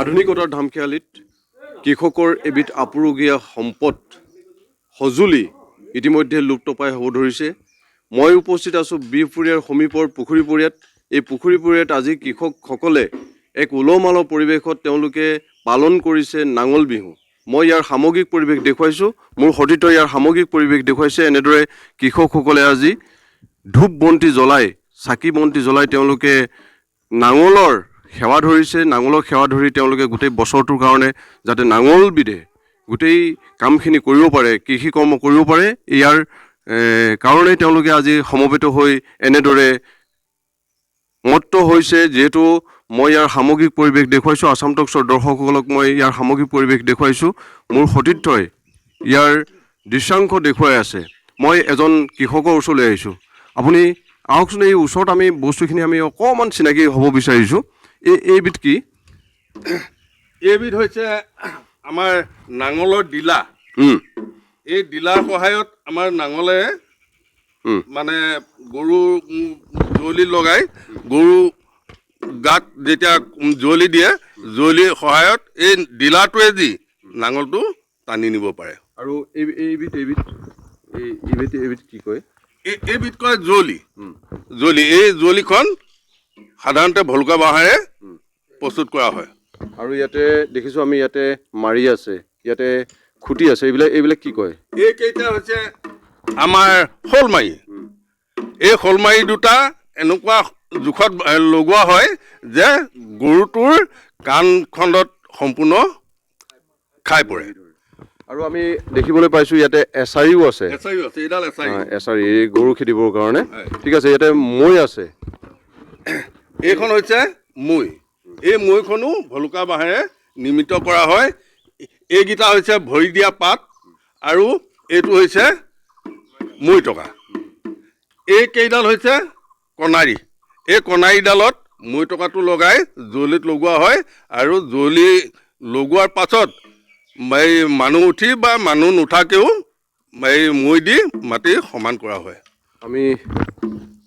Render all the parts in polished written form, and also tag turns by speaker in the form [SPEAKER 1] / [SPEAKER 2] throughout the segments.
[SPEAKER 1] আধুনিকতাৰ ধামখেয়ালিত কৃষকৰ এবিধ আপুৰুগীয়া সম্পদ সঁজুলি ইতিমধ্যে লুপ্তপ্ৰায় হ'ব ধৰিছে। মই উপস্থিত আছোঁ বিহপুৰীয়াৰ সমীপৰ পুখুৰীপুৰীয়াত। এই পুখুৰীপুৰীয়াত আজি কৃষকসকলে এক উলহ মালহ পৰিৱেশত তেওঁলোকে পালন কৰিছে নাঙল বিহু। মই ইয়াৰ সামগ্ৰিক পৰিৱেশ দেখুৱাইছোঁ, মোৰ সতীৰ্থ ইয়াৰ সামগ্ৰিক পৰিৱেশ দেখুৱাইছে। এনেদৰে কৃষকসকলে আজি ধূপ বন্তি জ্বলাই, চাকি বন্তি জ্বলাই তেওঁলোকে নাঙলৰ সেৱা ধৰিছে। নাঙলৰ সেৱা ধৰি তেওঁলোকে গোটেই বছৰটোৰ কাৰণে যাতে নাঙলবিধে গোটেই কামখিনি কৰিব পাৰে, কৃষি কৰ্ম কৰিব পাৰে, ইয়াৰ কাৰণেই তেওঁলোকে আজি সমবেত হৈ এনেদৰে মত্ত হৈছে। যিহেতু মই ইয়াৰ সামগ্ৰিক পৰিৱেশ দেখুৱাইছোঁ, আসাম টক্সৰ দৰ্শকসকলক মই ইয়াৰ সামগ্ৰিক পৰিৱেশ দেখুৱাইছোঁ। মোৰ সতীৰ্থই ইয়াৰ দৃশ্যাংশ দেখুৱাই আছে। মই এজন কৃষকৰ ওচৰলৈ আহিছোঁ। আপুনি আহকচোন, এই ওচৰত আমি বস্তুখিনি আমি অকণমান চিনাকি হ'ব বিচাৰিছোঁ। এইবিধ কি?
[SPEAKER 2] এইবিধ হৈছে আমাৰ নাঙলৰ ডিলা। এই ডিলাৰ সহায়ত আমাৰ নাঙলে মানে গৰু জুৱলি লগাই গৰু গাত যেতিয়া জুৱলি দিয়ে, জুৱলিৰ সহায়ত এই ডিলাটোৱে দি নাঙলটো টানি নিব পাৰে।
[SPEAKER 1] আৰু এইবিধ কি কয়?
[SPEAKER 2] এইবিধ কয় জুৱলি। এই জুৱলিখন সাধাৰণতে ভলুকা বাঁহেৰে প্ৰস্তুত কৰা হয়।
[SPEAKER 1] আৰু ইয়াতে দেখিছোঁ আমি ইয়াতে মাৰি আছে, ইয়াতে খুঁটি আছে, এইবিলাক কি কয়?
[SPEAKER 2] এইকেইটা হৈছে আমাৰ শ'লমাৰি। এই শ'লমাৰি দুটা এনেকুৱা জোখত লগোৱা হয় যে গৰুটোৰ কাণখণ্ডত সম্পূৰ্ণ খাই পৰে।
[SPEAKER 1] আৰু আমি দেখিবলৈ পাইছোঁ ইয়াতে এছাৰিও আছে।
[SPEAKER 2] এইডাল
[SPEAKER 1] এছাৰি এই গৰু খেদিবৰ কাৰণে। ঠিক আছে, ইয়াতে মৈ আছে।
[SPEAKER 2] এইখন হৈছে মৈ। এই মৈখনো ভলুকা বাঁহেৰে নিৰ্মিত কৰা হয়। এইকেইটা হৈছে ভৰি দিয়া পাত আৰু এইটো হৈছে মৈ টকা। এইকেইডাল হৈছে কণাৰী। এই কণাৰীডালত মৈ টকাটো লগাই জুৱলিত লগোৱা হয় আৰু জুৱলি লগোৱাৰ পাছত এই মানুহ উঠি বা মানুহ নুঠাকেও এই মৈ দি মাটি সমান কৰা হয়।
[SPEAKER 1] আমি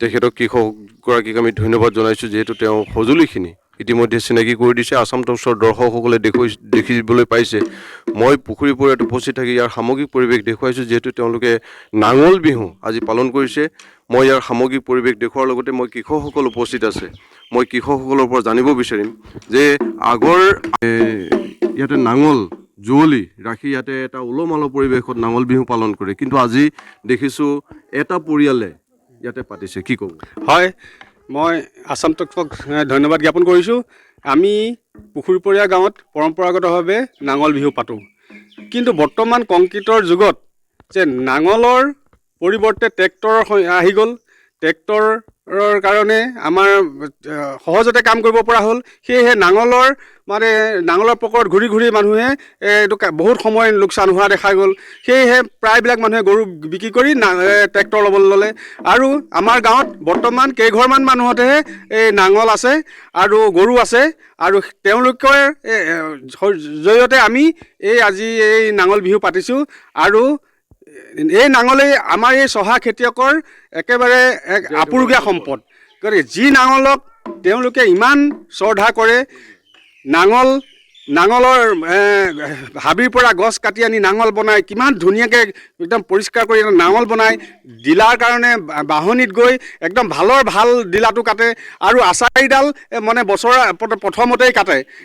[SPEAKER 1] তেখেতক কৃষকগৰাকীক আমি ধন্যবাদ জনাইছোঁ, যিহেতু তেওঁ সঁজুলিখিনি ইতিমধ্যে চিনাকি কৰি দিছে। আসাম টক্সৰ দৰ্শকসকলে দেখিবলৈ পাইছে। মই পুখুৰীপুৰীয়াত উপস্থিত থাকি ইয়াৰ সামগ্ৰিক পৰিৱেশ দেখুৱাইছোঁ, যিহেতু তেওঁলোকে নাঙল বিহু আজি পালন কৰিছে। মই ইয়াৰ সামগ্ৰিক পৰিৱেশ দেখুওৱাৰ লগতে মই কৃষকসকল উপস্থিত আছে। মই কৃষকসকলৰ পৰা জানিব বিচাৰিম যে আগৰ ইয়াতে নাঙল জুৱলি ৰাখি ইয়াতে এটা উলহ মালহ পৰিৱেশত নাঙল বিহু পালন কৰে, কিন্তু আজি দেখিছোঁ এটা পৰিয়ালে ইয়াতে পাতিছে। কি ক'ব?
[SPEAKER 3] হয়, মই আসাম টক্সক ধন্যবাদ জ্ঞাপন কৰিছোঁ। আমি পুখুৰীপৰীয়া গাঁৱত পৰম্পৰাগতভাৱে নাঙল বিহু পাতোঁ, কিন্তু বৰ্তমান কংক্ৰিটৰ যুগত যে নাঙলৰ পৰিৱৰ্তে ট্ৰেক্টৰ আহি গ'ল। ট্ৰেক্টৰৰ কাৰণে আমাৰ সহজতে কাম কৰিব পৰা হ'ল। সেয়েহে নাঙলৰ পকৰত ঘূৰি ঘূৰি মানুহে এইটো বহুত সময় লোকচান হোৱা দেখা গ'ল। সেয়েহে প্ৰায়বিলাক মানুহে গৰু বিক্ৰী কৰি ট্ৰেক্টৰ ল'বলৈ ল'লে। আৰু আমাৰ গাঁৱত বৰ্তমান কেইঘৰমান মানুহতেহে এই নাঙল আছে আৰু গৰু আছে, আৰু তেওঁলোকৰ জৰিয়তে আমি আজি এই নাঙল বিহু পাতিছোঁ। আৰু এই নাঙলেই আমাৰ এই চহা খেতিয়কৰ একেবাৰে এক আপুৰুগীয়া সম্পদ। গতিকে যি নাঙলক তেওঁলোকে ইমান শ্ৰদ্ধা কৰে, নাঙলৰ হাবিৰ পৰা গছ কাটি আনি নাঙল বনাই, কিমান ধুনীয়াকৈ একদম পৰিষ্কাৰ কৰি নাঙল বনাই, ডিলাৰ কাৰণে বাহনিত গৈ একদম ভাল ডিলাটো কাটে আৰু আচাৰিডাল মানে বছৰৰ প্ৰথমতেই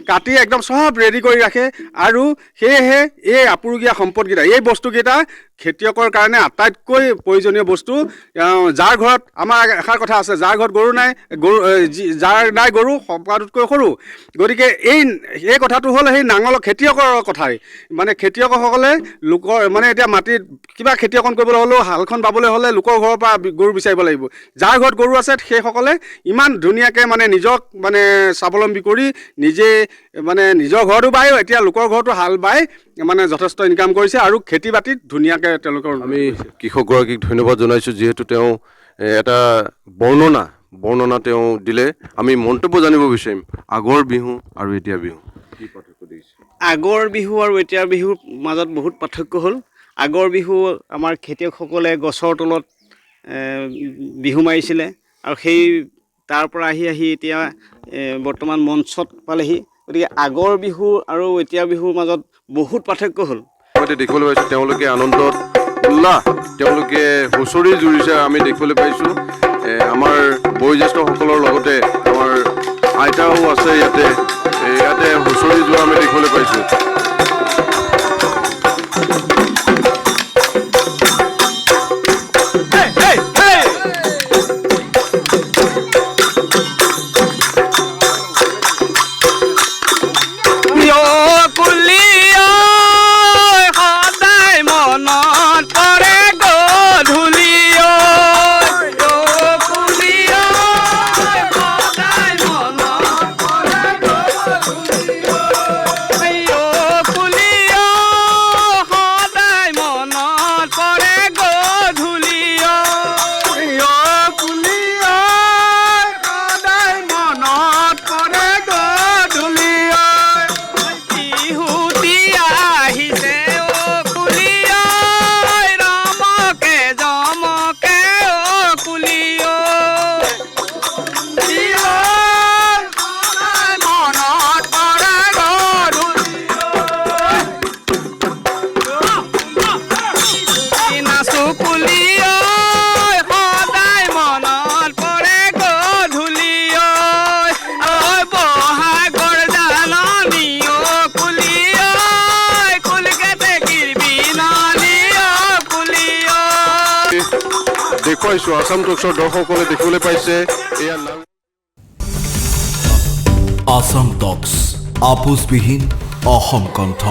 [SPEAKER 3] কাটি একদম চব ৰেডি কৰি ৰাখে। আৰু সেয়েহে এই আপুৰুগীয়া সম্পদকেইটা, এই বস্তুকেইটা খেতিয়কৰ কাৰণে আটাইতকৈ প্ৰয়োজনীয় বস্তু। যাৰ ঘৰত, আমাৰ এষাৰ কথা আছে, যাৰ ঘৰত গৰু নাই, যাৰ নাই গৰু সবাতোতকৈ সৰু। গতিকে এই কথাটো হ'ল সেই খেতিয়কৰ কথাই। মানে খেতিয়কসকলে এতিয়া মাটিত কিবা খেতি অকণ কৰিবলৈ হ'লেও, হালখন বাবলৈ হ'লে লোকৰ ঘৰৰ পৰা গৰু বিচাৰিব লাগিব। যাৰ ঘৰত গৰু আছে সেইসকলে ইমান ধুনীয়াকৈ নিজক স্বাৱলম্বী কৰি নিজে নিজৰ ঘৰতো বায়, এতিয়া লোকৰ ঘৰতো হাল বাই যথেষ্ট ইনকাম কৰিছে আৰু খেতি বাতিত ধুনীয়াকৈ তেওঁলোকৰ।
[SPEAKER 1] আমি কৃষকগৰাকীক ধন্যবাদ জনাইছোঁ, যিহেতু তেওঁ এটা বৰ্ণনা তেওঁ দিলে। আমি মন্তব্য জানিব বিচাৰিম আগৰ বিহু আৰু এতিয়া বিহু। কি পাৰ্থক্য দেখিছে?
[SPEAKER 4] আগৰ বিহু আৰু এতিয়াৰ বিহুৰ মাজত বহুত পাৰ্থক্য হ'ল। আগৰ বিহু আমাৰ খেতিয়কসকলে গছৰ তলত বিহু মাৰিছিলে, আৰু তাৰ পৰা আহি এতিয়া বৰ্তমান মঞ্চত পালেহি। গতিকে আগৰ বিহু আৰু এতিয়াৰ বিহুৰ মাজত বহুত পাৰ্থক্য হ'ল।
[SPEAKER 1] মই দেখিবলৈ পাইছোঁ তেওঁলোকে আনন্দত উল্লাহ, তেওঁলোকে হুঁচৰি জুৰিছে আমি দেখিবলৈ পাইছোঁ। আমাৰ বয়োজ্যেষ্ঠসকলৰ লগতে আমাৰ আইতাও আছে ইয়াতে হুঁচৰি যোৱা আমি দেখিবলৈ পাইছোঁ। দেখুৱাইছোঁ আসাম টক্সৰ দৰ্শকসকলে দেখিবলৈ পাইছে এয়া
[SPEAKER 5] আসাম টক্স আপোচবিহীন অসম কণ্ঠ।